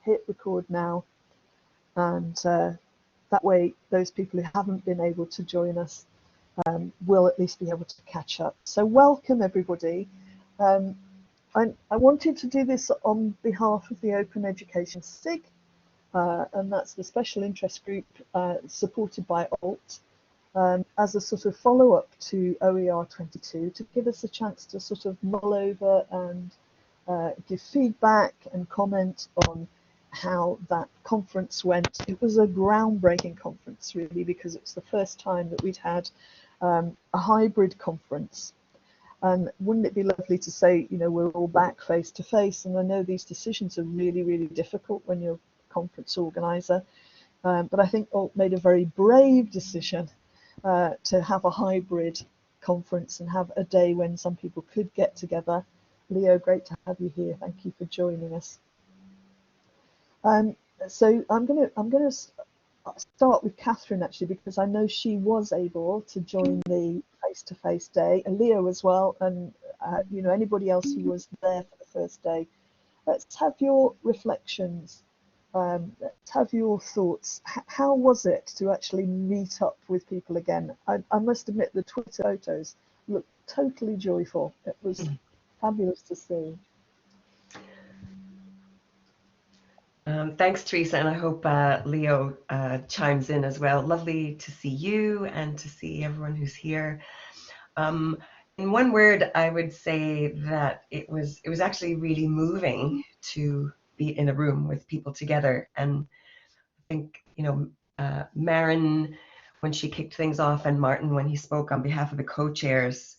hit record now, and that way those people who haven't been able to join us will at least be able to catch up. So welcome everybody. I wanted to do this on behalf of the Open Education SIG, and that's the special interest group supported by ALT, as a sort of follow-up to OER22, to give us a chance to sort of mull over and give feedback and comment on how that conference went. It was a groundbreaking conference, really, because it's the first time that we'd had a hybrid conference. And wouldn't it be lovely to say, you know, we're all back face to face? And I know these decisions are really, really difficult when you're a conference organizer. But I think ALT made a very brave decision to have a hybrid conference and have a day when some people could get together. Leo, great to have you here. Thank you for joining us. So I'm gonna start with Catherine, actually, because I know she was able to join the face-to-face day, and Leo as well, and you know, anybody else who was there for the first day. Let's have your reflections. Let's have your thoughts. How was it to actually meet up with people again? I must admit, the Twitter photos looked totally joyful. It was fabulous to see. Thanks, Teresa, and I hope Leo chimes in as well. Lovely to see you and to see everyone who's here. In one word, I would say that it was actually really moving to be in a room with people together. And I think, you know, Maren, when she kicked things off, and Martin, when he spoke on behalf of the co-chairs,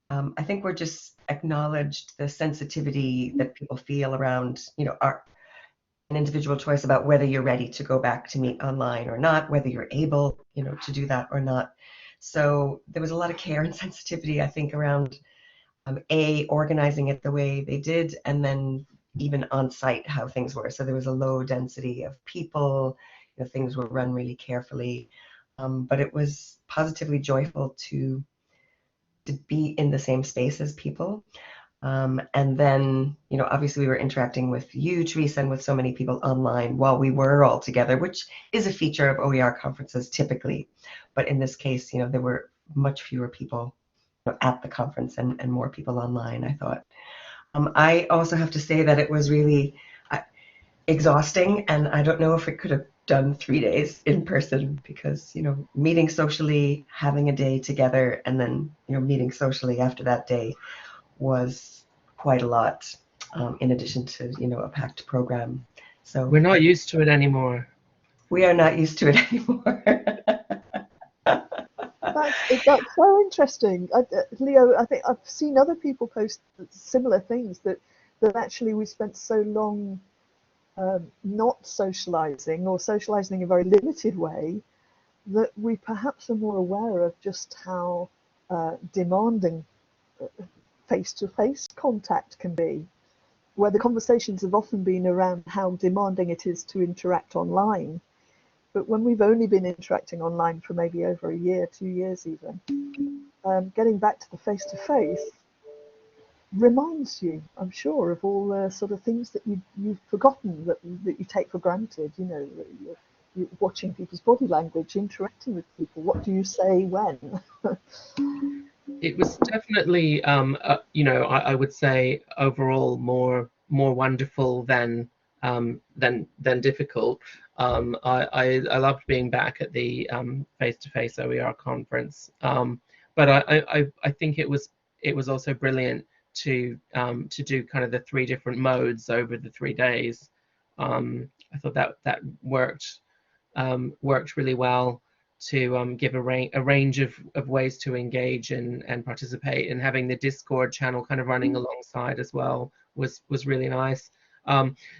I think we're just acknowledged the sensitivity that people feel around, you know, an individual choice about whether you're ready to go back to meet online or not, whether you're able, you know, to do that or not. So there was a lot of care and sensitivity, I think, around organizing it the way they did, and then even on site how things were. So there was a low density of people, you know, things were run really carefully, but it was positively joyful to be in the same space as people. And then, you know, obviously we were interacting with you, Teresa, and with so many people online while we were all together, which is a feature of OER conferences typically. But in this case, you know, there were much fewer people, you know, at the conference and more people online, I thought. I also have to say that it was really exhausting, and I don't know if it could have done 3 days in person, because, you know, meeting socially, having a day together, and then, you know, meeting socially after that day was quite a lot, in addition to, you know, a packed program. So we're not used to it anymore. We are not used to it anymore. That's so interesting. Leo, I think I've seen other people post similar things, that actually we spent so long not socializing, or socializing in a very limited way, that we perhaps are more aware of just how demanding face-to-face contact can be, where the conversations have often been around how demanding it is to interact online. But when we've only been interacting online for maybe over a year, 2 years even, getting back to the face-to-face reminds you, I'm sure, of all the sort of things that you've forgotten, that you take for granted. You know, you're watching people's body language, interacting with people. What do you say when? It was definitely, you know, I would say overall more wonderful than difficult. I loved being back at the face-to-face OER conference, but I think it was also brilliant to do kind of the 3 different modes over the 3 days. I thought that worked really well, to give a range of ways to engage and participate, and having the Discord channel kind of running alongside as well was really nice.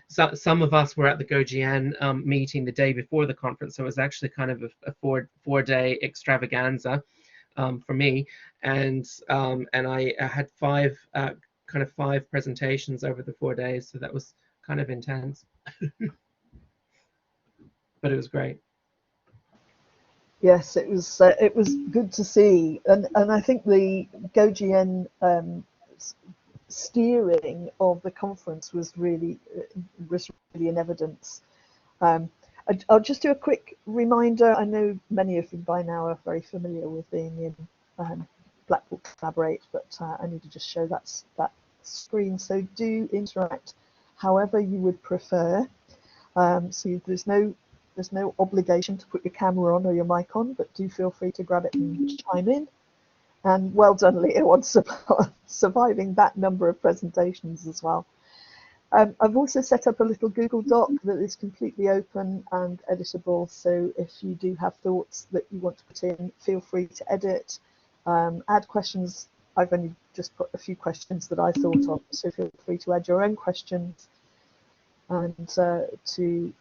So some of us were at the GoGN meeting the day before the conference, so it was actually kind of a four-day extravaganza for me, and I had 5 presentations over the 4 days, so that was kind of intense. But it was great. Yes, it was good to see, and I think the GoGN steering of the conference was really in evidence. I'll just do a quick reminder. I know many of you by now are very familiar with being in Blackboard Collaborate, but I need to just show that screen. So do interact however you would prefer. So there's no obligation to put your camera on or your mic on, but do feel free to grab it and chime in. And well done, Leo, on surviving that number of presentations as well. I've also set up a little Google Doc that is completely open and editable. So if you do have thoughts that you want to put in, feel free to edit, add questions. I've only just put a few questions that I thought of, so feel free to add your own questions and to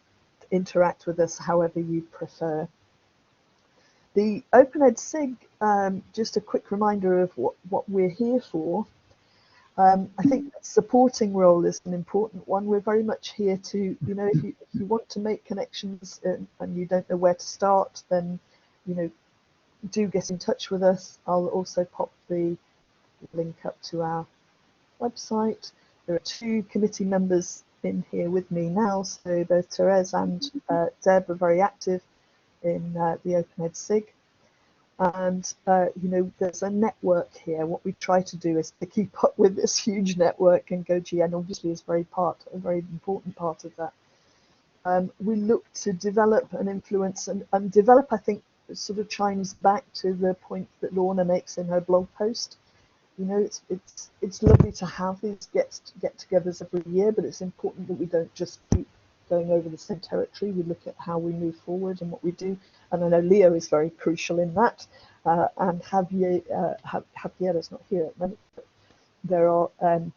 interact with us however you prefer. The Open SIG, just a quick reminder of what we're here for. I think that supporting role is an important one. We're very much here to, you know, if you want to make connections and you don't know where to start, then, you know, do get in touch with us. I'll also pop the link up to our website. There are 2 committee members in here with me now, so both Teresa and Deb are very active in the Open SIG. And you know, there's a network here. What we try to do is to keep up with this huge network, and GoGN obviously is a very important part of that. We look to develop and influence and develop, I think, sort of chimes back to the point that Lorna makes in her blog post. You know, it's lovely to have these get-togethers every year, but it's important that we don't just keep going over the same territory. We look at how we move forward and what we do. And I know Leo is very crucial in that. And Javier's not here at the moment. But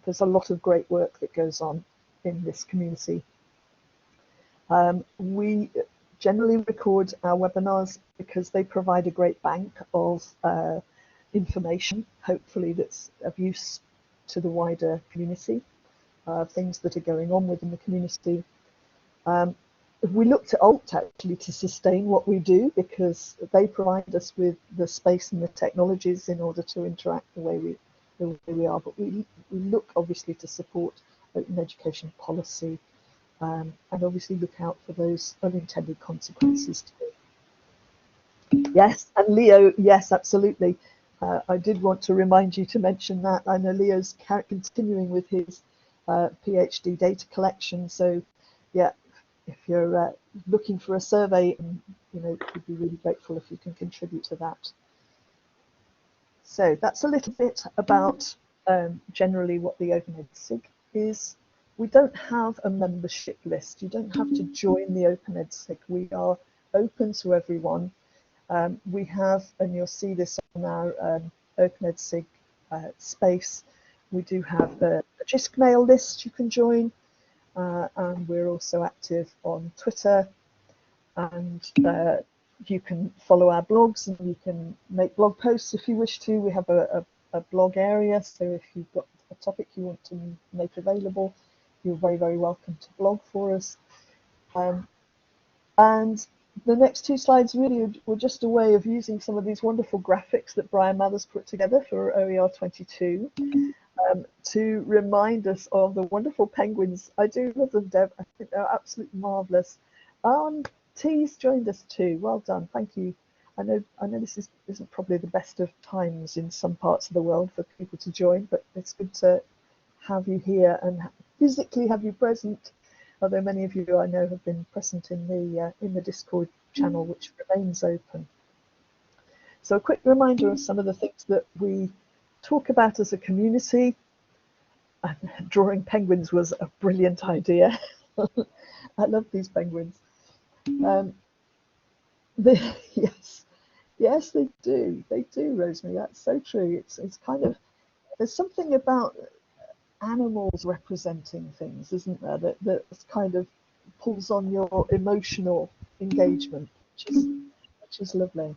there's a lot of great work that goes on in this community. We generally record our webinars because they provide a great bank of information, hopefully that's of use to the wider community, things that are going on within the community. We look to Alt actually to sustain what we do, because they provide us with the space and the technologies in order to interact the way we are. But we look obviously to support open education policy, and obviously look out for those unintended consequences too. Yes, and Leo, yes, absolutely. I did want to remind you to mention that. I know Leo's continuing with his PhD data collection, so yeah, if you're looking for a survey, you know, we'd be really grateful if you can contribute to that. So that's a little bit about generally what the Open SIG is. We don't have a membership list. You don't have to join the Open SIG. We are open to everyone. We have, and you'll see this on our Open SIG space, we do have a JISC mail list you can join, and we're also active on Twitter, and you can follow our blogs and you can make blog posts if you wish to. We have a blog area, so if you've got a topic you want to make available, you're very, very welcome to blog for us. And the next 2 slides really were just a way of using some of these wonderful graphics that Brian Mathers put together for OER22 to remind us of the wonderful penguins. I do love them, Deb. I think they're absolutely marvellous. T's joined us too. Well done. Thank you. I know this isn't probably the best of times in some parts of the world for people to join, but it's good to have you here and physically have you present. Although many of you I know have been present in the Discord channel, which remains open. So a quick reminder of some of the things that we talk about as a community. Drawing penguins was a brilliant idea. I love these penguins. Yes, they do. They do, Rosemary. That's so true. It's kind of, there's something about animals representing things, isn't there, that kind of pulls on your emotional engagement, which is lovely.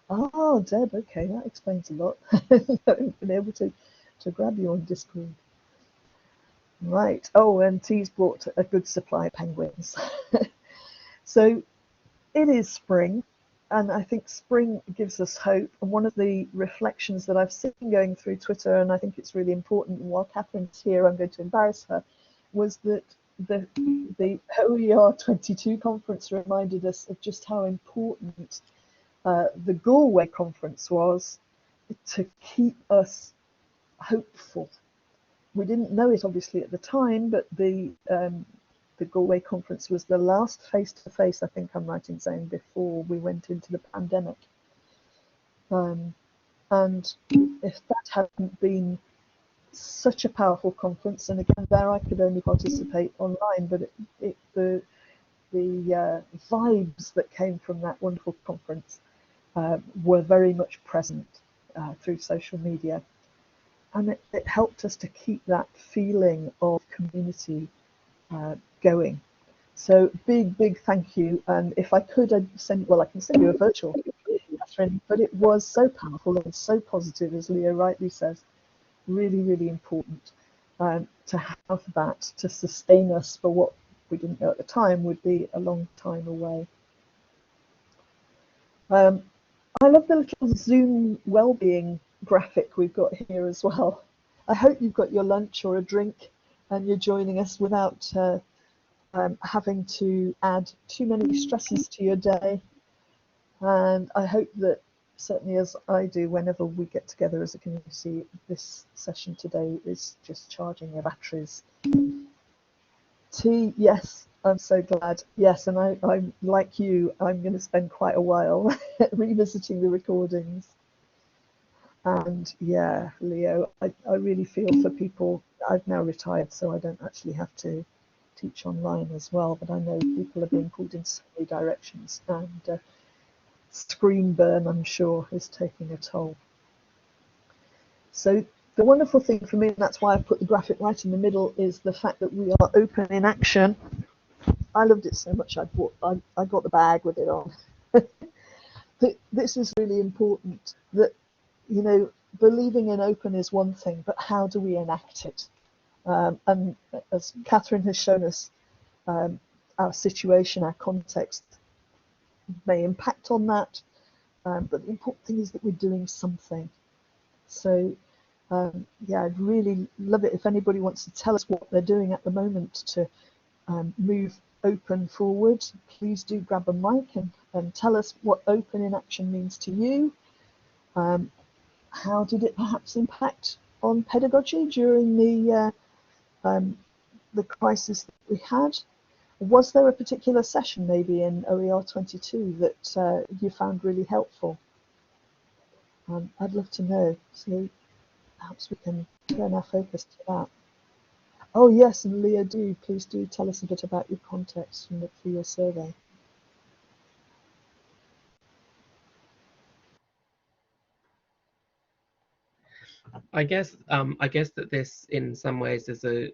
Oh, Deb, okay, that explains a lot. I've been able to grab you on Discord. Right. Oh, and T's brought a good supply of penguins. So it is spring. and I think spring gives us hope. And one of the reflections that I've seen going through Twitter, and I think it's really important, and while Catherine's here, I'm going to embarrass her, was that the OER22 conference reminded us of just how important the Galway conference was to keep us hopeful. We didn't know it obviously at the time, but the Galway conference was the last face-to-face, I think I'm right in saying, before we went into the pandemic. And if that hadn't been such a powerful conference, and again there I could only participate online, but the vibes that came from that wonderful conference were very much present through social media, and it helped us to keep that feeling of community going. So big thank you. And if I could, I'd send, well, I can send you a virtual, Catherine, but it was so powerful and so positive, as Leo rightly says. Really important to have that to sustain us for what we didn't know at the time would be a long time away. I love the little Zoom well-being graphic we've got here as well. I hope you've got your lunch or a drink and you're joining us without having to add too many stresses to your day. And I hope that, certainly as I do whenever we get together as a community, this session today is just charging your batteries. Tea, yes, I'm so glad. Yes, and I'm like you, I'm going to spend quite a while revisiting the recordings. And yeah, Leo, I really feel for people. I've now retired, so I don't actually have to teach online as well, but I know people are being pulled in so many directions, and screen burn, I'm sure, is taking a toll. So the wonderful thing for me, and that's why I put the graphic right in the middle, is the fact that we are open in action. I loved it so much I got the bag with it on. This is really important, that, you know, believing in open is one thing, but how do we enact it? And as Catherine has shown us, our situation, our context may impact on that, but the important thing is that we're doing something. So yeah, I'd really love it if anybody wants to tell us what they're doing at the moment to move open forward. Please do grab a mic and tell us what open in action means to you. How did it perhaps impact on pedagogy during the crisis that we had? Was there a particular session maybe in OER22 that you found really helpful? I'd love to know, so perhaps we can turn our focus to that. Oh yes, and Leah, please do tell us a bit about your context for your survey. I guess that this, in some ways, is a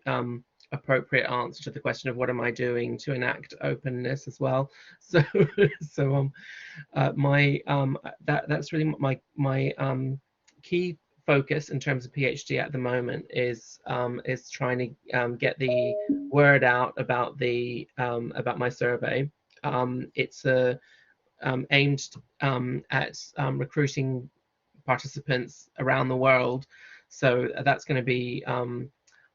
appropriate answer to the question of what am I doing to enact openness as well. So that's really my key focus in terms of PhD at the moment is trying to get the word out about my survey. It's aimed at recruiting participants around the world, so that's going to be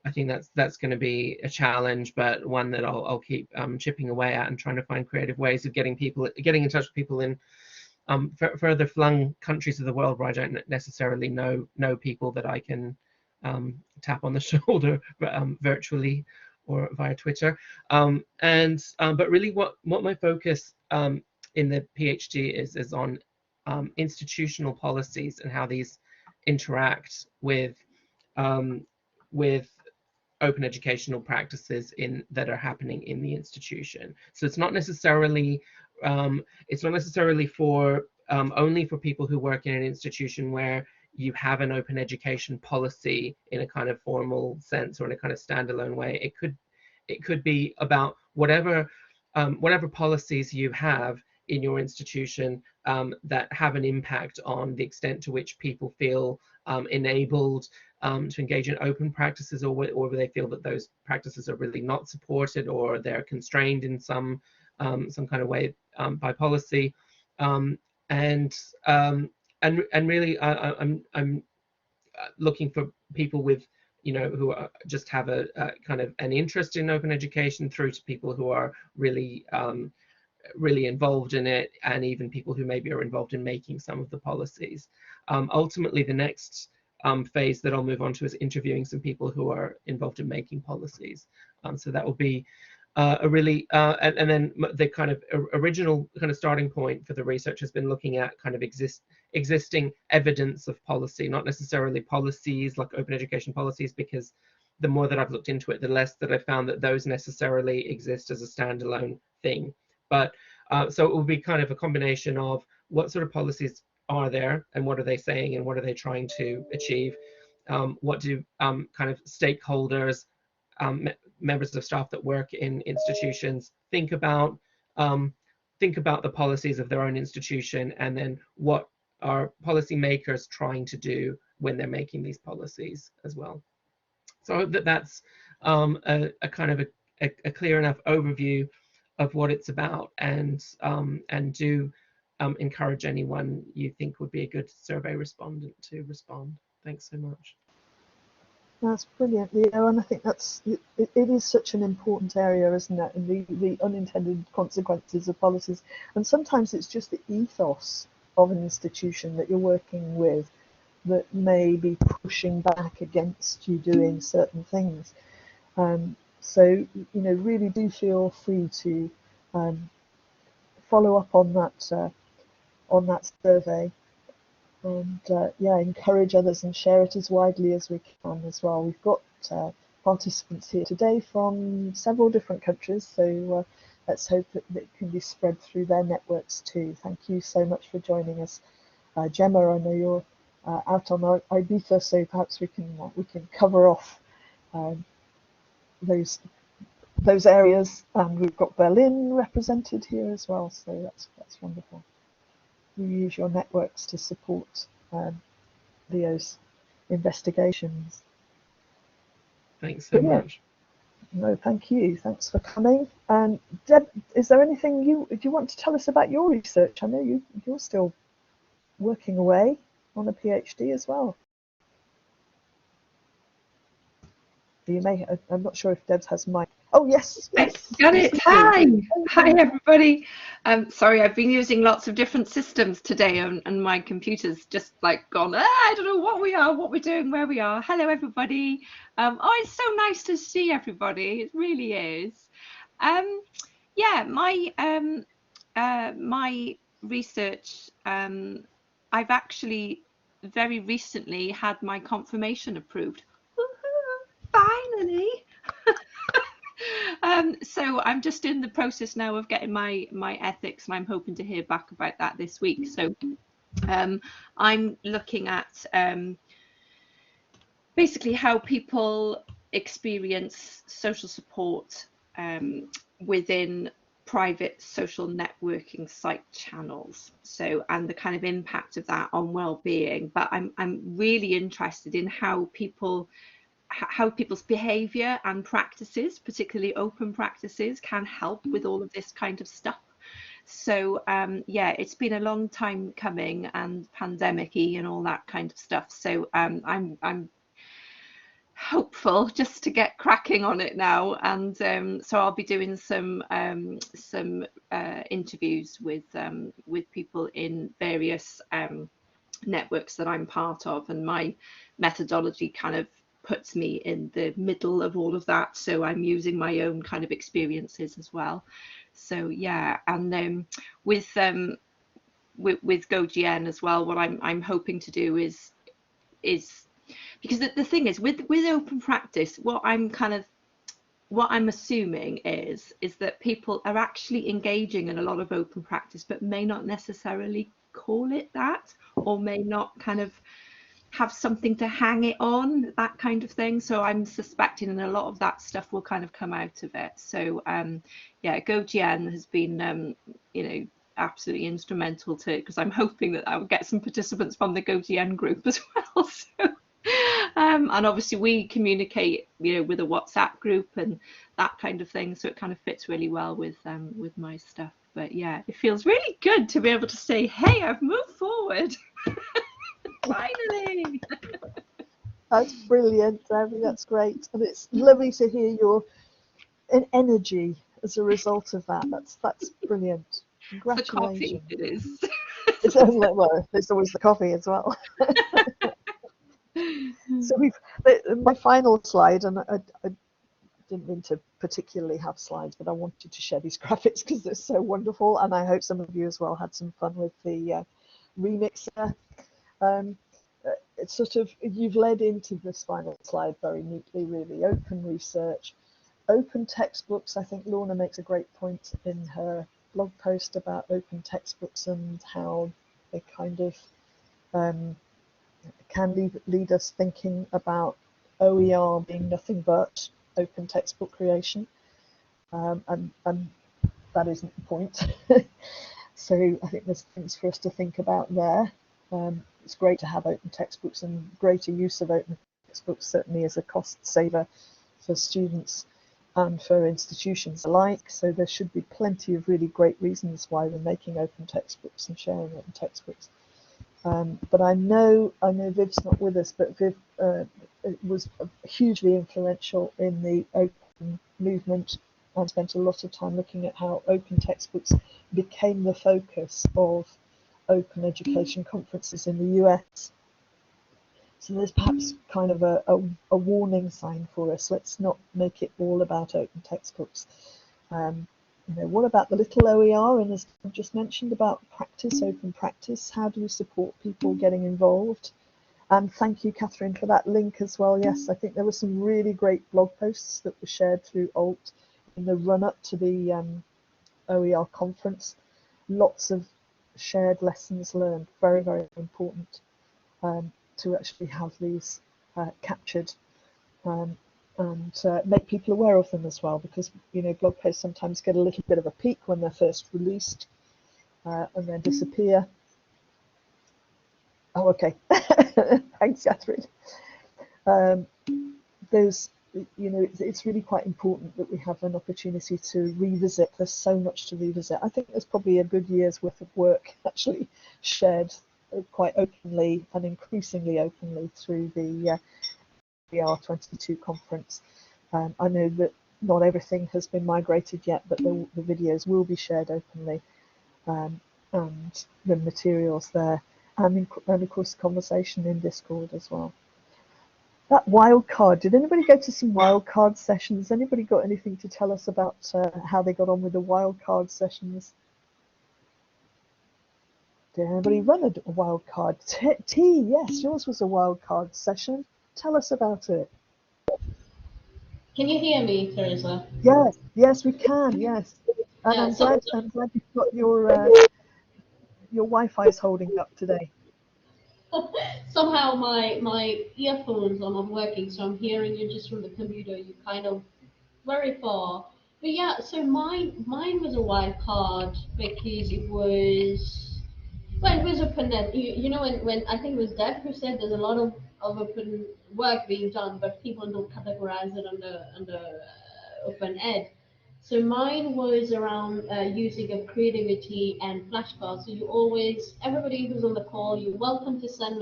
I think that's going to be a challenge, but one that I'll keep chipping away at and trying to find creative ways of getting in touch with people in further flung countries of the world where I don't necessarily know people that I can tap on the shoulder virtually or via Twitter. But really what my focus in the PhD is on institutional policies and how these interact with open educational practices that are happening in the institution. So it's not necessarily for only for people who work in an institution where you have an open education policy in a kind of formal sense or in a kind of standalone way. It could be about whatever policies you have in your institution that have an impact on the extent to which people feel enabled to engage in open practices, or whether they feel that those practices are really not supported or they're constrained in some kind of way by policy. and really I'm looking for people with, you know, who are, just have a kind of an interest in open education, through to people who are really really involved in it, and even people who maybe are involved in making some of the policies. Ultimately, the next phase that I'll move on to is interviewing some people who are involved in making policies. So that will be a really, and then the kind of original kind of starting point for the research has been looking at kind of existing evidence of policy, not necessarily policies like open education policies, because the more that I've looked into it, the less that I found that those necessarily exist as a standalone thing. But so it will be kind of a combination of what sort of policies are there, and what are they saying, and what are they trying to achieve? What do kind of stakeholders, members of staff that work in institutions think about the policies of their own institution, and then what are policymakers trying to do when they're making these policies as well. So I hope that that's a kind of a clear enough overview of what it's about, and do encourage anyone you think would be a good survey respondent to respond. Thanks so much. That's brilliant, Leo, and I think it is such an important area, isn't it? And the unintended consequences of policies, and sometimes it's just the ethos of an institution that you're working with that may be pushing back against you doing certain things. So, you know, really do feel free to follow up on that survey, and yeah, encourage others and share it as widely as we can as well. We've got participants here today from several different countries, so let's hope that it can be spread through their networks too. Thank you so much for joining us. Gemma, I know you're out on Ibiza, so perhaps we can cover off those areas, and we've got Berlin represented here as well, so that's wonderful. You use your networks to support Leo's investigations. Thanks so much. No, thank you. Thanks for coming. And Deb, is there anything do you want to tell us about your research? I know you're still working away on a PhD as well. You may. I'm not sure if Deb has mic. Oh yes, yes. Got it. Hi everybody. Sorry, I've been using lots of different systems today, and my computer's just like gone. I don't know what we are, what we're doing, where we are. Hello everybody. Oh, it's so nice to see everybody. It really is. Yeah, my research. I've actually very recently had my confirmation approved. Finally. So I'm just in the process now of getting my ethics, and I'm hoping to hear back about that this week. So I'm looking at basically how people experience social support within private social networking site channels, so, and the kind of impact of that on well-being. But I'm really interested in how people's behavior and practices, particularly open practices, can help with all of this kind of stuff. So yeah, it's been a long time coming, and pandemic-y and all that kind of stuff. So I'm hopeful just to get cracking on it now, and so I'll be doing some interviews with people in various networks that I'm part of, and my methodology kind of puts me in the middle of all of that, so I'm using my own kind of experiences as well. So yeah, and with GoGN as well, what I'm hoping to do is because the thing is with open practice, what I'm assuming is that people are actually engaging in a lot of open practice, but may not necessarily call it that, or may not kind of have something to hang it on, that kind of thing. So I'm suspecting that a lot of that stuff will kind of come out of it. So yeah, GoGN has been you know, absolutely instrumental to, because I'm hoping that I will get some participants from the GoGN group as well. So them, and obviously we communicate, you know, with a WhatsApp group and that kind of thing, so it kind of fits really well with my stuff. But yeah, it feels really good to be able to say, hey, I've moved forward. Finally. That's brilliant, Debbie. That's great, and it's lovely to hear your energy as a result of that. That's brilliant. Congratulations. The coffee, it is. It's well, it's always the coffee as well. So my final slide, and I didn't mean to particularly have slides, but I wanted to share these graphics because they're so wonderful, and I hope some of you as well had some fun with the remixer. It's sort of, you've led into this final slide very neatly, really. Open research, open textbooks. I think Lorna makes a great point in her blog post about open textbooks and how they kind of can lead us thinking about OER being nothing but open textbook creation, and that isn't the point. So I think there's things for us to think about there. It's great to have open textbooks, and greater use of open textbooks certainly is a cost saver for students and for institutions alike. So there should be plenty of really great reasons why we're making open textbooks and sharing open textbooks. But I know Viv's not with us, but Viv was hugely influential in the open movement and spent a lot of time looking at how open textbooks became the focus of open education conferences in the US. So there's perhaps kind of a warning sign for us. Let's not make it all about open textbooks. You know, what about the little OER? And as I just mentioned about practice, open practice, how do we support people getting involved? And thank you, Catherine, for that link as well. Yes, I think there were some really great blog posts that were shared through ALT in the run-up to the OER conference. Lots of shared lessons learned, very, very important to actually have these captured. And make people aware of them as well, because, you know, blog posts sometimes get a little bit of a peak when they're first released and then disappear. Oh, okay. Thanks, Catherine. There's, you know, it's really quite important that we have an opportunity to revisit. There's so much to revisit. I think there's probably a good year's worth of work actually shared quite openly and increasingly openly through the OER22 conference. I know that not everything has been migrated yet, but the videos will be shared openly, and the materials there, and of course the conversation in Discord as well. That wildcard, did anybody go to some wildcard sessions? Anybody got anything to tell us about how they got on with the wildcard sessions? Did anybody run a wildcard? T, yes, yours was a wildcard session. Tell us about it. Can you hear me, Teresa? Yes, yes, we can. Yes, and Yeah, I'm glad you've got your Wi-Fi is holding up today. somehow my earphones are not working, so I'm hearing you just from the computer. You kind of very far. But yeah, so mine was a wild card because it was. Well, it was open-ended. You know, when I think it was Deb who said there's a lot of open work being done, but people don't categorize it under open ed. So mine was around using of creativity and flashcards. So you always, everybody who's on the call, you're welcome to send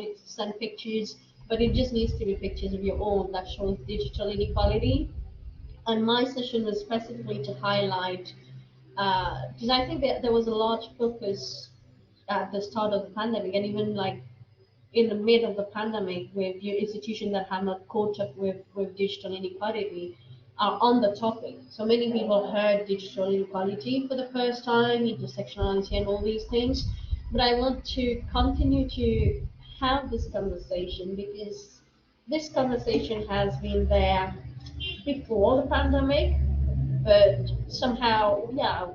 pictures, but it just needs to be pictures of your own that shows digital inequality. And my session was specifically to highlight, because I think that there was a large focus at the start of the pandemic, and even like in the mid of the pandemic, with your institutions that have not caught up with digital inequality are on the topic. So many people heard digital inequality for the first time, intersectionality and all these things. But I want to continue to have this conversation because this conversation has been there before the pandemic, but somehow, yeah,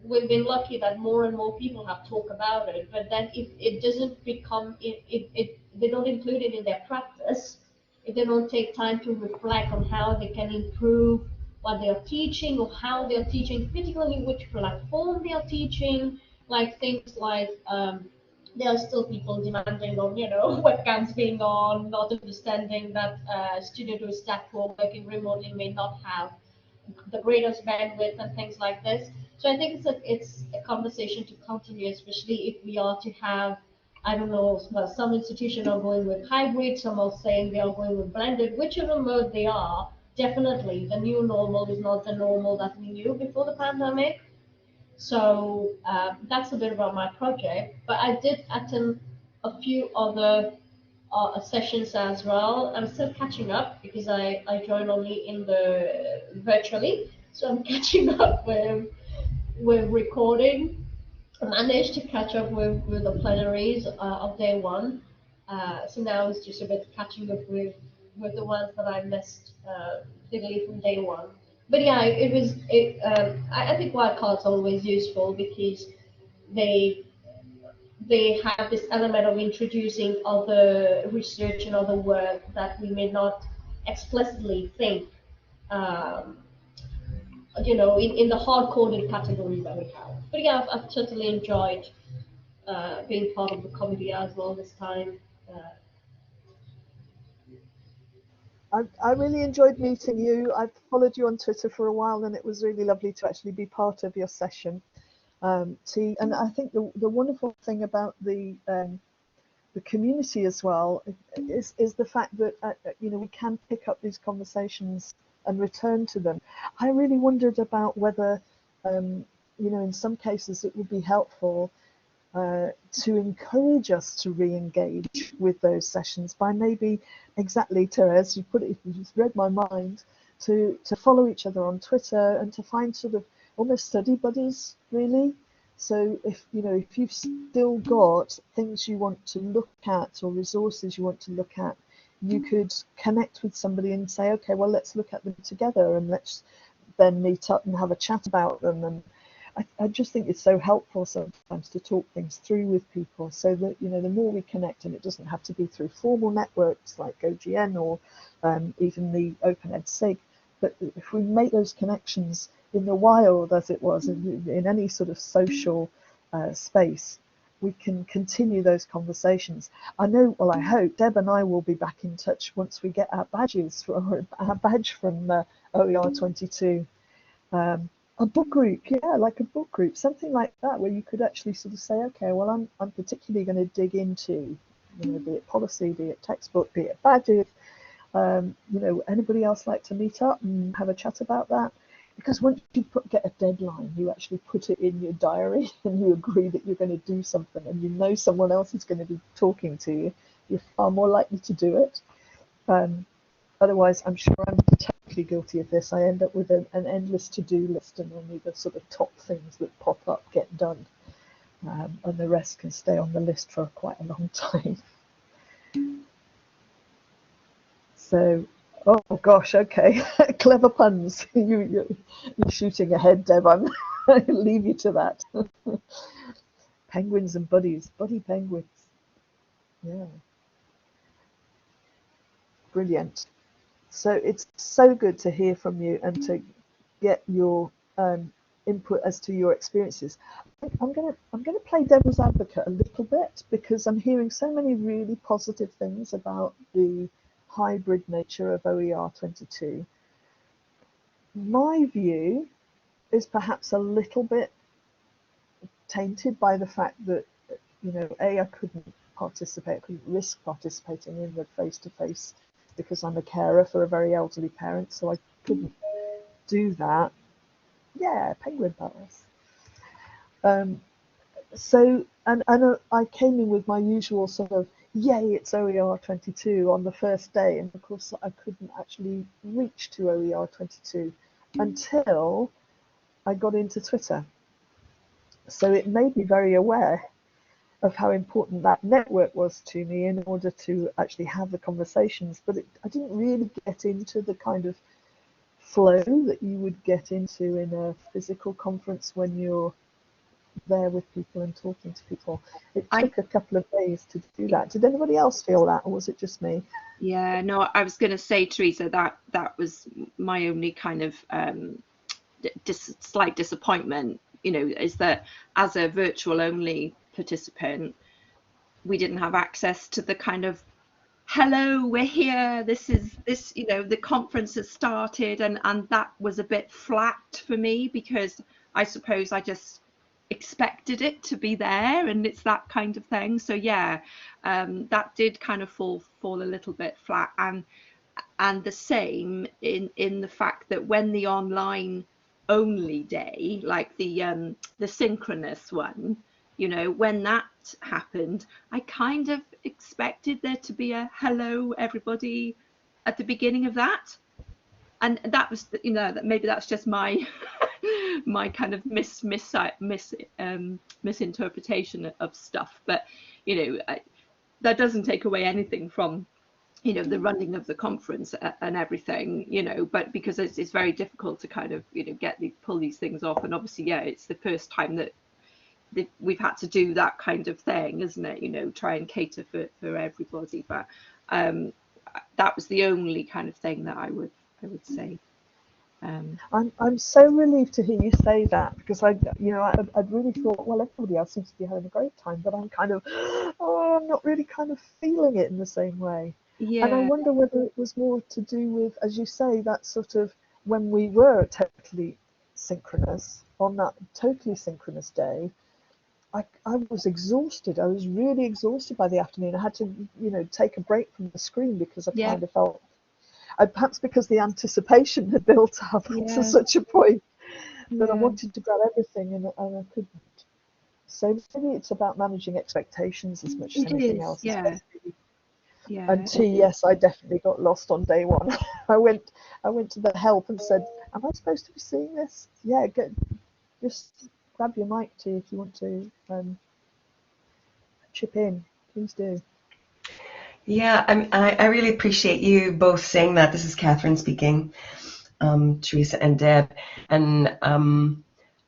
we've been lucky that more and more people have talked about it, but then if it doesn't become, they don't include it in their practice, if they don't take time to reflect on how they can improve what they are teaching or how they are teaching, particularly which platform they are teaching, like things like there are still people demanding on, webcams being on, not understanding that a student who is staff or working remotely may not have the greatest bandwidth and things like this. So I think it's a conversation to continue, especially if we are to have, I don't know, well, some institutions are going with hybrid, some are saying they are going with blended, whichever mode they are. Definitely, the new normal is not the normal that we knew before the pandemic. So that's a bit about my project. But I did attend a few other sessions as well. I'm still catching up because I joined only in the virtually. So I'm catching up with recording. I managed to catch up with the plenaries of day one. So now it's just a bit catching up with the ones that I missed, particularly from day one. But yeah, I think wildcards are always useful because they they have this element of introducing other research and other work that we may not explicitly think, um, in the hard-coded category that we have. But yeah, I've certainly enjoyed being part of the committee as well this time. I really enjoyed meeting you. I've followed you on Twitter for a while, and it was really lovely to actually be part of your session. And I think the wonderful thing about the community as well is the fact that we can pick up these conversations and return to them. I really wondered about whether in some cases it would be helpful to encourage us to re-engage with those sessions by maybe, exactly, Teresa, you put it, you just read my mind, to follow each other on Twitter and to find sort of almost study buddies, really. So if you've still got things you want to look at or resources you want to look at, you could connect with somebody and say, okay, well, let's look at them together and let's then meet up and have a chat about them. And I just think it's so helpful sometimes to talk things through with people, so that the more we connect, and it doesn't have to be through formal networks like OGN or even the Open SIG, but if we make those connections in the wild, as it was, in any sort of social space, we can continue those conversations. I know, well, I hope Deb and I will be back in touch once we get our badges, or our badge from OER22. A book group, yeah, like a book group, something like that, where you could actually sort of say, okay, well, I'm particularly going to dig into, be it policy, be it textbook, be it badges. Anybody else like to meet up and have a chat about that? Because once you get a deadline, you actually put it in your diary and you agree that you're going to do something, and someone else is going to be talking to you, you're far more likely to do it. Otherwise, I'm sure I'm totally guilty of this. I end up with an endless to-do list, and only the sort of top things that pop up get done, and the rest can stay on the list for quite a long time. So, oh gosh, okay, clever puns. You're shooting ahead, Deb. I'll leave you to that. Penguins and buddies, buddy penguins. Yeah, brilliant. So it's so good to hear from you and to get your input as to your experiences. I'm gonna play devil's advocate a little bit, because I'm hearing so many really positive things about the hybrid nature of OER22. My view is perhaps a little bit tainted by the fact that I couldn't risk participating in the face-to-face because I'm a carer for a very elderly parent, so I couldn't do that. Yeah, penguin palace. So I came in with my usual sort of, yay, it's OER22 on the first day, and of course I couldn't actually reach to OER22 until I got into Twitter. So it made me very aware of how important that network was to me in order to actually have the conversations, but I didn't really get into the kind of flow that you would get into in a physical conference when you're there with people and talking to people. It took a couple of days to do that. Did anybody else feel that, or was it just me? Yeah, no, I was going to say, Teresa, that was my only kind of slight disappointment, is that as a virtual only participant, we didn't have access to the kind of, hello, we're here, this, you know, the conference has started, and that was a bit flat for me, because I suppose I just expected it to be there, and it's that kind of thing. So yeah, that did kind of fall a little bit flat, and the same in the fact that when the online only day, like the synchronous one, you know, when that happened, I kind of expected there to be a hello everybody at the beginning of that, and that was, you know, that maybe that's just my my kind of misinterpretation of stuff, but you know, that doesn't take away anything from, you know, the running of the conference and everything, you know, but because it's very difficult to kind of, you know, pull these things off, and obviously, yeah, it's the first time that we've had to do that kind of thing, isn't it, you know, try and cater for everybody. But that was the only kind of thing that I would say. I'm so relieved to hear you say that, because I'd really thought, well, everybody else seems to be having a great time, but I'm kind of, I'm not really kind of feeling it in the same way. Yeah. And I wonder whether it was more to do with, as you say, that sort of, when we were totally synchronous, on that totally synchronous day, I was exhausted. I was really exhausted by the afternoon. I had to, you know, take a break from the screen, because I kind of felt, perhaps because the anticipation had built up to such a point that I wanted to grab everything, and I couldn't. So maybe it's about managing expectations as much as anything else. Yeah. And yes, I definitely got lost on day one. I went to the help and said, "Am I supposed to be seeing this?" Yeah, just grab your mic too if you want to chip in. Please do. Yeah, I really appreciate you both saying that. This is Catherine speaking, Teresa and Deb. And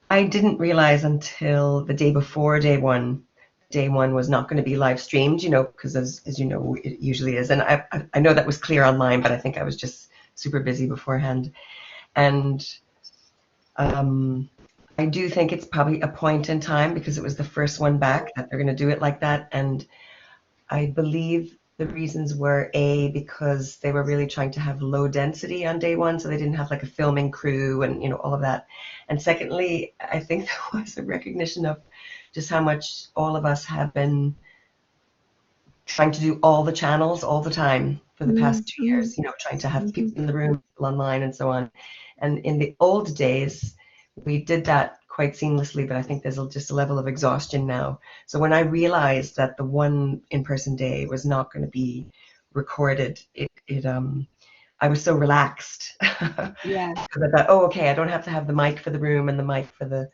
I didn't realize until the day before day one was not going to be live streamed, you know, because as you know, it usually is. And I know that was clear online, but I think I was just super busy beforehand. And I do think it's probably a point in time, because it was the first one back, that they're going to do it like that. And I believe the reasons were because they were really trying to have low density on day one, so they didn't have like a filming crew and, you know, all of that. And secondly, I think there was a recognition of just how much all of us have been trying to do all the channels all the time for the past 2 years, you know, trying to have people in the room, people online, and so on. And in the old days, we did that quite seamlessly, but I think there's just a level of exhaustion now. So when I realized that the one in-person day was not going to be recorded, I was so relaxed. Yeah. Because I thought, oh, okay, I don't have to have the mic for the room and the mic for the,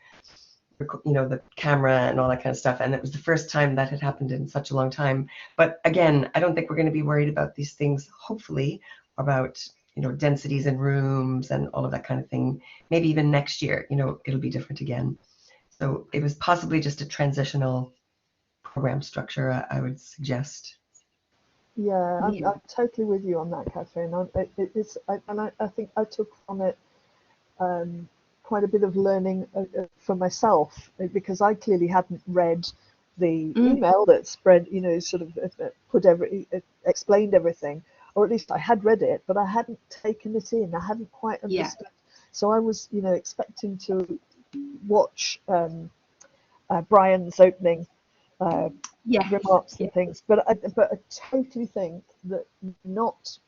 you know, the camera and all that kind of stuff. And it was the first time that had happened in such a long time. But again, I don't think we're going to be worried about these things, hopefully, about, you know, densities in rooms and all of that kind of thing. Maybe even next year, you know, it'll be different again. So it was possibly just a transitional program structure, I would suggest. Yeah, I'm totally with you on that, Catherine. I think I took from it quite a bit of learning for myself, because I clearly hadn't read the email that spread, you know, sort of explained everything, or at least I had read it, but I hadn't taken it in. I hadn't quite understood. So I was, you know, expecting to watch Brian's opening remarks and things, but I totally think that not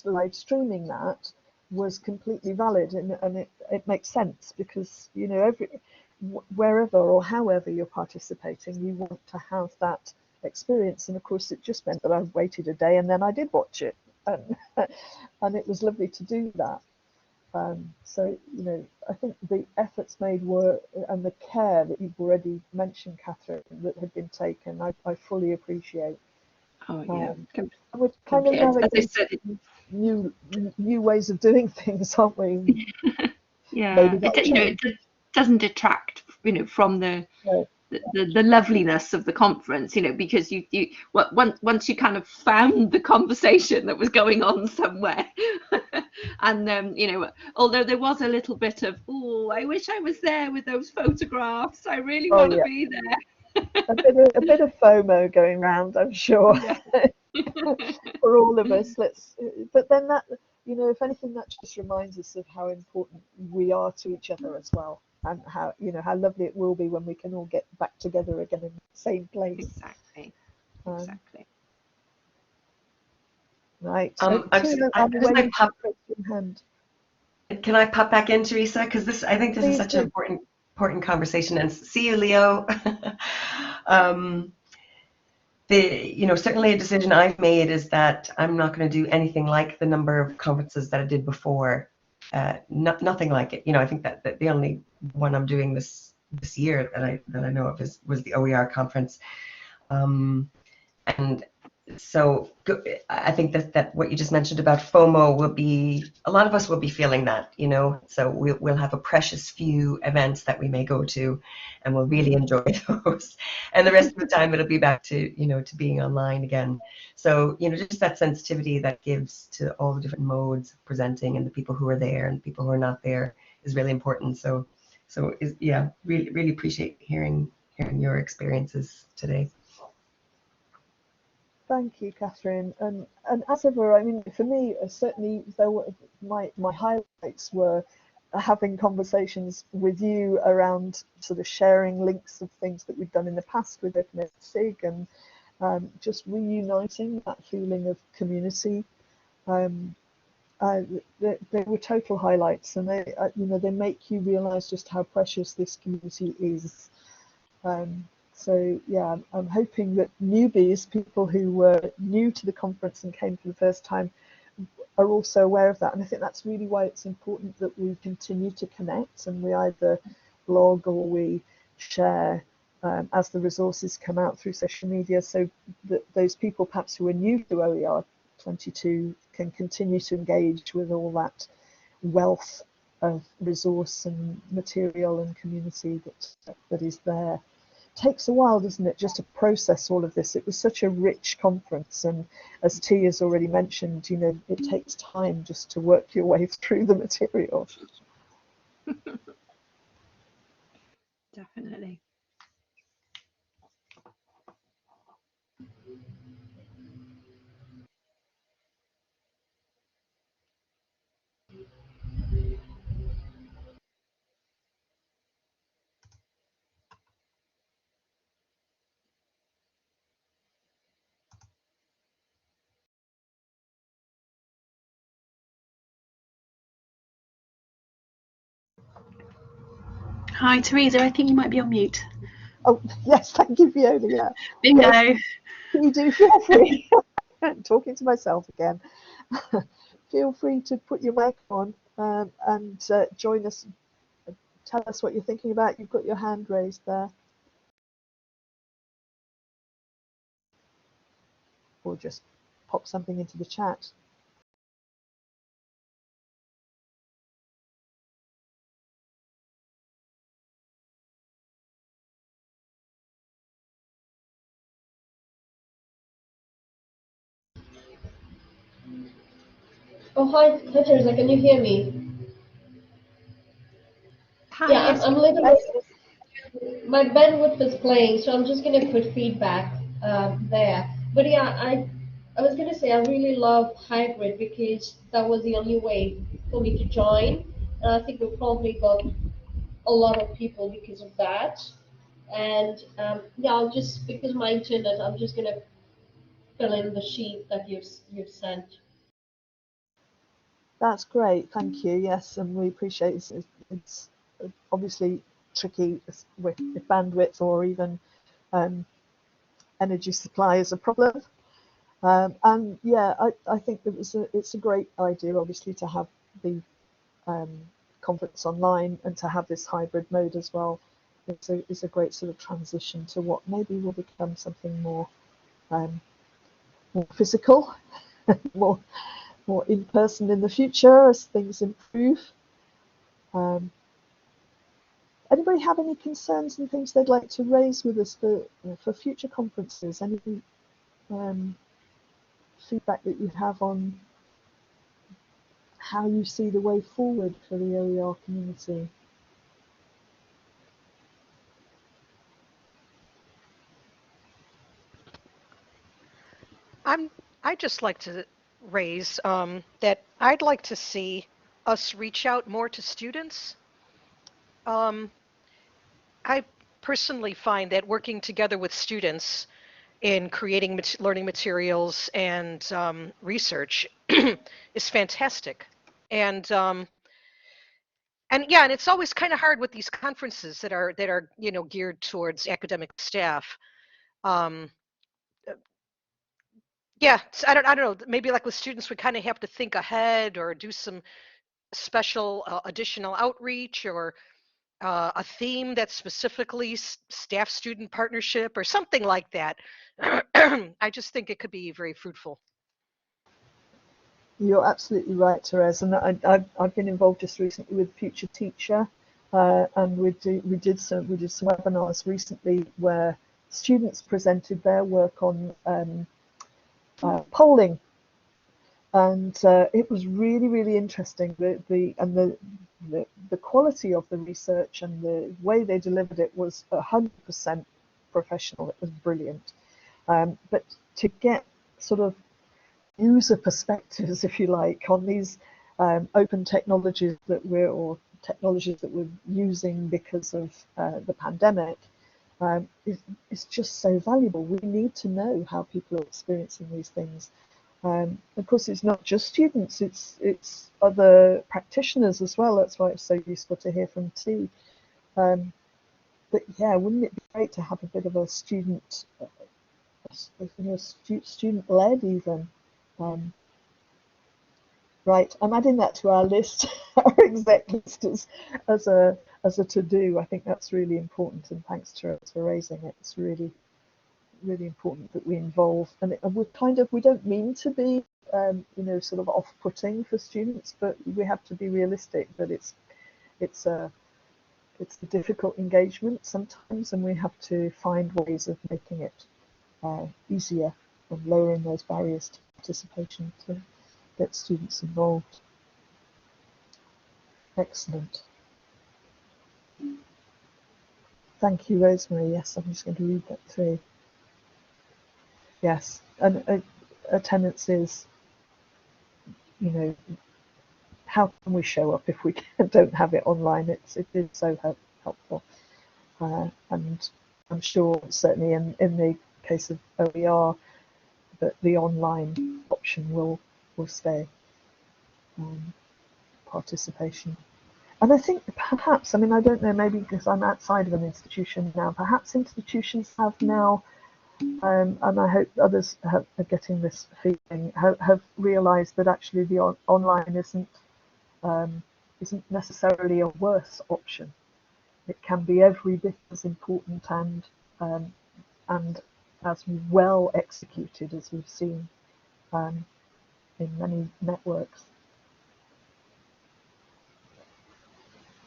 live streaming that was completely valid, and it makes sense, because, you know, wherever or however you're participating, you want to have that experience. And of course, it just meant that I waited a day and then I did watch it, and it was lovely to do that. So, you know, I think the efforts made were, and the care that you've already mentioned, Catherine, that had been taken, I fully appreciate. Oh yeah. We're kind of navigating new ways of doing things, aren't we? Yeah, you know, it doesn't detract, you know, from the loveliness of the conference, you know, because once you kind of found the conversation that was going on somewhere, and you know, although there was a little bit of, oh, I wish I was there with those photographs, I really want to be there. a bit of FOMO going around, I'm sure, for all of us. But then that, you know, if anything, that just reminds us of how important we are to each other as well, and how, you know, how lovely it will be when we can all get back together again in the same place. Exactly. Exactly. Right. Can I pop back in, Teresa? Because I think this is such an important conversation. And see you, Leo. You know, certainly a decision I've made is that I'm not going to do anything like the number of conferences that I did before. Nothing like it. You know, I think that the only one I'm doing this year that I know of was the OER conference. And so I think that what you just mentioned about FOMO will be, a lot of us will be feeling that, you know, so we'll have a precious few events that we may go to and we'll really enjoy those. And the rest of the time it'll be back to, you know, to being online again. So, you know, just that sensitivity that gives to all the different modes of presenting and the people who are there and the people who are not there is really important. So yeah, really appreciate hearing your experiences today. Thank you, Catherine. And as ever, I mean, for me, certainly, though, my highlights were having conversations with you around sort of sharing links of things that we've done in the past with Open SIG, and just reuniting that feeling of community. They were total highlights, and you know, they make you realise just how precious this community is. So yeah, I'm hoping that newbies, people who were new to the conference and came for the first time, are also aware of that. And I think that's really why it's important that we continue to connect, and we either blog or we share as the resources come out through social media, so that those people perhaps who are new to OER22 can continue to engage with all that wealth of resource and material and community that is there. Takes a while, doesn't it, just to process all of this. It was such a rich conference, and as T has already mentioned, you know, it takes time just to work your way through the material. Definitely. Hi, Teresa. I think you might be on mute. Oh, yes, thank you, Fiona. Yeah. Bingo. Yes, you do feel free. I'm talking to myself again. Feel free to put your mic on and join us. Tell us what you're thinking about. You've got your hand raised there. Or just pop something into the chat. Oh, hi, Teresa, can you hear me? Hi, Yeah, yes. I'm literally, my bandwidth is playing, so I'm just going to put feedback there. But yeah, I was going to say I really love hybrid because that was the only way for me to join. And I think we probably got a lot of people because of that. And yeah, I'll just, because my internet, I'm just going to fill in the sheet that you've sent. That's great, thank you. Yes, and we appreciate it. It's obviously tricky with bandwidth or even energy supply is a problem. And yeah, I think it's a great idea, obviously, to have the conference online and to have this hybrid mode as well. It's a great sort of transition to what maybe will become something more physical, more in person in the future as things improve. Anybody have any concerns and things they'd like to raise with us for future conferences? Any feedback that you have on how you see the way forward for the OER community? I'd just like to raise that I'd like to see us reach out more to students. I personally find that working together with students in creating learning materials and research is fantastic. And yeah, and it's always kind of hard with these conferences that are geared towards academic staff. Yeah, I don't know. Maybe like with students, we kind of have to think ahead or do some special additional outreach or a theme that's specifically staff-student partnership or something like that. I just think it could be very fruitful. You're absolutely right, Teresa. And I've been involved just recently with Future Teacher, and we did some webinars recently where students presented their work on polling, and it was really interesting. The quality of the research and the way they delivered it was 100% professional. It was brilliant. But to get sort of user perspectives, if you like, on these open technologies that we're using because of the pandemic, is just so valuable. We need to know how people are experiencing these things. Of course, it's not just students; it's other practitioners as well. That's why it's so useful to hear from T. But yeah, wouldn't it be great to have a bit of a student, student-led even? Right, I'm adding that to our list, our exec list as a to-do. I think that's really important, and thanks to for raising it. It's really important that we involve, and we don't mean to be sort of off-putting for students, but we have to be realistic that it's a difficult engagement sometimes, and we have to find ways of making it easier and lowering those barriers to participation to get students involved. Excellent. Thank you, Rosemary. Yes, I'm just going to read that through. Yes, and attendance is, how can we show up if we don't have it online? It is so helpful, and I'm sure certainly in the case of OER that the online option will stay. Participation. And I think perhaps, I don't know, maybe because I'm outside of an institution now, perhaps institutions have now, and I hope others are getting this feeling, have realised that actually the online isn't necessarily a worse option. It can be every bit as important and as well executed as we've seen in many networks.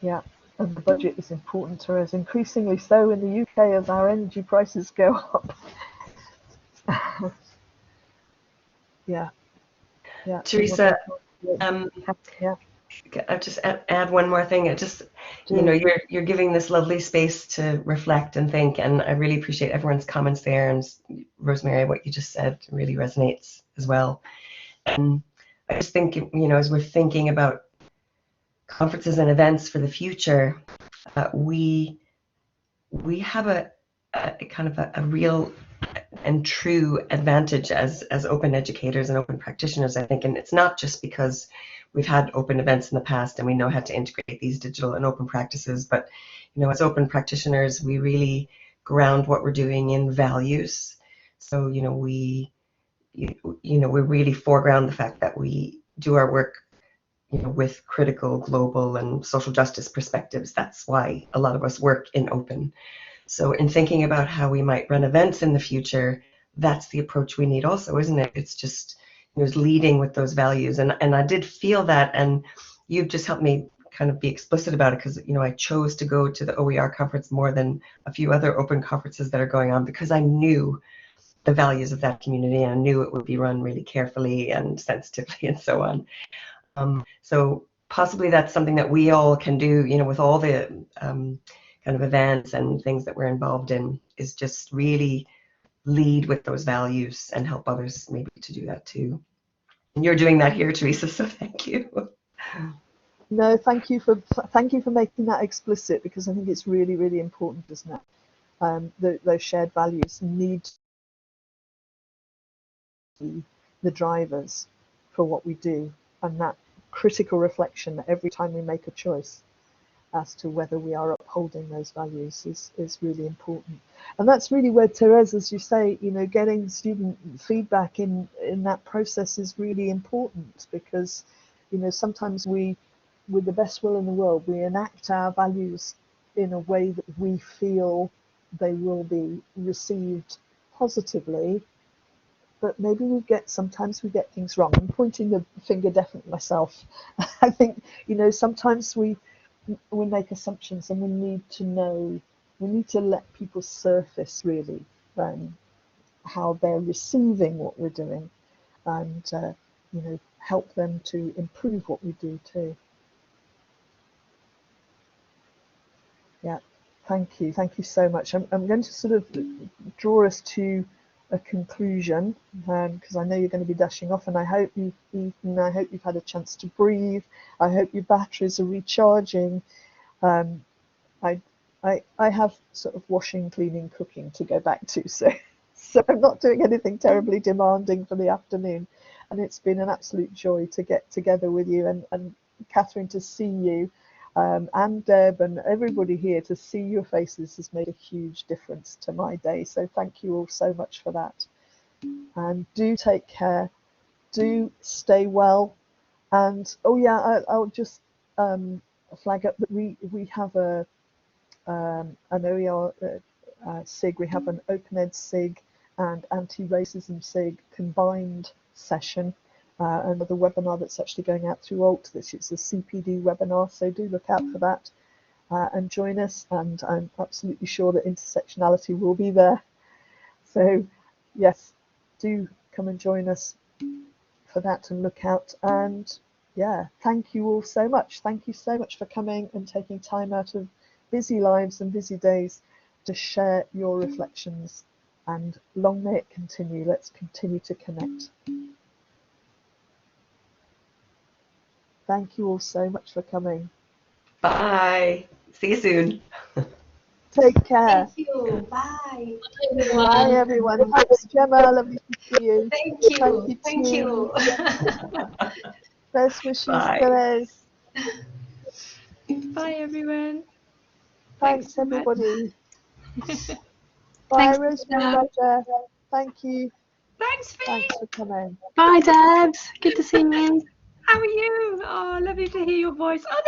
Yeah, and the budget is important to us, increasingly so in the UK as our energy prices go up. Yeah. Teresa, yeah. I'll just add one more thing. It just, you're giving this lovely space to reflect and think, and I really appreciate everyone's comments there. And Rosemary, what you just said really resonates as well. And I just think, as we're thinking about conferences and events for the future, we have a kind of a real and true advantage as open educators and open practitioners, I think. And it's not just because we've had open events in the past and we know how to integrate these digital and open practices, but as open practitioners, we really ground what we're doing in values. So we really foreground the fact that we do our work with critical, global, and social justice perspectives. That's why a lot of us work in open. So in thinking about how we might run events in the future, that's the approach we need also, isn't it? It's just leading with those values. And I did feel that, and you've just helped me kind of be explicit about it, because I chose to go to the OER conference more than a few other open conferences that are going on, because I knew the values of that community, and I knew it would be run really carefully and sensitively and so on. So possibly that's something that we all can do, with all the kind of events and things that we're involved in, is just really lead with those values and help others maybe to do that too. And you're doing that here, Teresa, so thank you. No, thank you for making that explicit, because I think it's really, really important, isn't it? Those shared values need to be the drivers for what we do, and that critical reflection that every time we make a choice as to whether we are upholding those values is really important. And that's really where, Teresa, as you say, you know, getting student feedback in that process is really important, because, you know, sometimes we, with the best will in the world, we enact our values in a way that we feel they will be received positively, but maybe sometimes we get things wrong. I'm pointing the finger definitely myself. I think, you know, sometimes we make assumptions, and we need to let people surface really how they're receiving what we're doing, and you know, help them to improve what we do too. Yeah, thank you so much. I'm going to sort of draw us to a conclusion, because I know you're going to be dashing off, and I hope you've had a chance to breathe. I hope your batteries are recharging. I have sort of washing, cleaning, cooking to go back to, so I'm not doing anything terribly demanding for the afternoon, and it's been an absolute joy to get together with you, and Catherine, to see you, and Deb and everybody here, to see your faces has made a huge difference to my day. So thank you all so much for that, and do take care, do stay well, and oh yeah, I'll just flag up that we have an OER SIG, we have an Open Ed SIG and Anti-Racism SIG combined session, another webinar that's actually going out through ALT. This is a CPD webinar, so do look out for that and join us, and I'm absolutely sure that intersectionality will be there. So yes, do come and join us for that and look out. And yeah, thank you all so much. Thank you so much for coming and taking time out of busy lives and busy days to share your reflections, and long may it continue. Let's continue to connect. Thank you all so much for coming. Bye. See you soon. Take care. Thank you. Bye. Bye, everyone. Thanks, Gemma. Lovely to see you. Thank you. Thank you. Best wishes, Bye. Therese. Bye, everyone. Thanks, so much. everybody. Bye, Thanks, Rosemary, Deb. Roger. Thank you. Thanks, Fee. Thanks for coming. Bye, Debs. Good to see you. How are you? Oh, lovely to hear your voice. Oh,